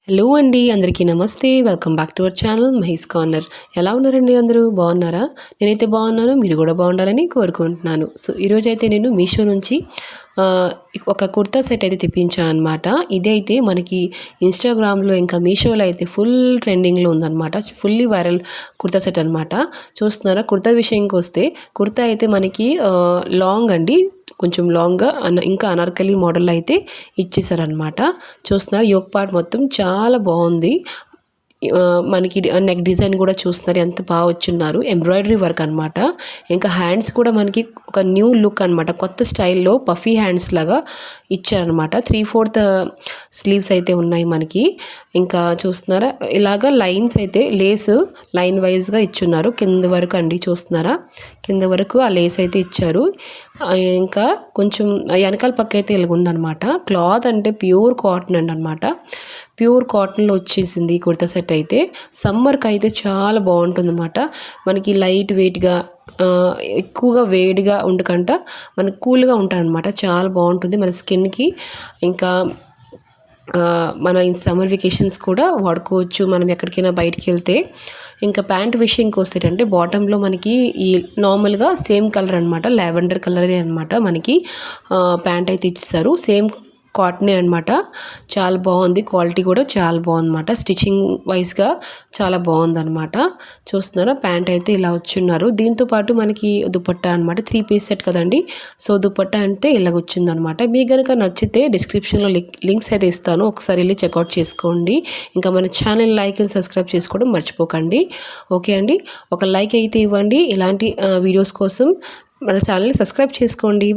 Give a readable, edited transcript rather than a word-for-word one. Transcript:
Hello అండి, అందరికీ నమస్తే. Welcome back to our channel Mahesh corner. ఎలా ఉన్నారండి? అందరూ బాగున్నారా? నేనైతే బాగున్నాను, మీరు కూడా బాగుండాలని కోరుకుంటున్నాను. సో ఈరోజైతే నేను మీషో నుంచి ఒక కుర్తా సెట్ అయితే తెప్పించాను అనమాట. ఇదైతే మనకి ఇన్స్టాగ్రామ్లో ఇంకా మీషోలో అయితే ఫుల్ ట్రెండింగ్లో ఉందన్నమాట. ఫుల్లీ వైరల్ కుర్తా సెట్ అనమాట. చూస్తున్నారా? కుర్తా విషయంకి వస్తే కుర్తా అయితే మనకి లాంగ్ అండి, కొంచెం లాంగ్గా ఇంకా అనార్కలి మోడల్లో అయితే ఇచ్చేసారనమాట. చూస్తున్నారు, యోక్ పార్ట్ మొత్తం చాలా బాగుంది. మనకి నెక్ డిజైన్ కూడా చూస్తున్నారు ఎంత బాగా వచ్చున్నారు. ఎంబ్రాయిడరీ వర్క్ అనమాట. ఇంకా హ్యాండ్స్ కూడా మనకి ఒక న్యూ లుక్ అనమాట. కొత్త స్టైల్లో పఫీ హ్యాండ్స్ లాగా ఇచ్చారనమాట. 3/4 స్లీవ్స్ అయితే ఉన్నాయి మనకి. ఇంకా చూస్తున్నారా, ఇలాగా లైన్స్ అయితే లేస్ లైన్ వైజ్గా ఇచ్చున్నారు. కింద వరకు అండి, చూస్తున్నారా? కింద వరకు ఆ లేస్ అయితే ఇచ్చారు. ఇంకా కొంచెం వెనకాల పక్క అయితే ఇలాగ ఉందనమాట. క్లాత్ అంటే ప్యూర్ కాటన్ అండి అనమాట. ప్యూర్ కాటన్లో వచ్చేసింది ఈ కుర్తా సెట్ అయితే. సమ్మర్కి అయితే చాలా బాగుంటుంది అనమాట. మనకి లైట్ వెయిట్గా, ఎక్కువగా వేడిగా ఉండకుండా మనకు కూల్గా ఉంటుంది అనమాట. చాలా బాగుంటుంది మన స్కిన్కి. ఇంకా మన సమ్మర్ వెకేషన్స్ కూడా వాడుకోవచ్చు మనం ఎక్కడికైనా బయటికి వెళ్తే. ఇంకా ప్యాంట్ విషయంకి వస్తేటంటే బాటంలో మనకి ఈ నార్మల్గా సేమ్ కలర్ అనమాట, లావెండర్ కలరే అనమాట. మనకి ప్యాంట్ అయితే ఇచ్చేసారు. సేమ్ కాటనే అనమాట. చాలా బాగుంది, క్వాలిటీ కూడా చాలా బాగుందన్నమాట. స్టిచ్చింగ్ వైజ్గా చాలా బాగుందన్నమాట. చూస్తున్నారా? ప్యాంట్ అయితే ఇలా వచ్చున్నారు. దీంతోపాటు మనకి దుపట్టా అనమాట. 3 పీస్ సెట్ కదండి. సో దుపట్టా అంటే ఇలా వచ్చిందనమాట. మీకు కనుక నచ్చితే డిస్క్రిప్షన్లో లింక్స్ అయితే ఇస్తాను, ఒకసారి వెళ్ళి చెక్అవుట్ చేసుకోండి. ఇంకా మన ఛానల్ లైక్ అండ్ సబ్స్క్రైబ్ చేసుకోవడం మర్చిపోకండి. ఓకే అండి, ఒక లైక్ అయితే ఇవ్వండి. ఇలాంటి వీడియోస్ కోసం మన ఛానల్ని సబ్స్క్రైబ్ చేసుకోండి.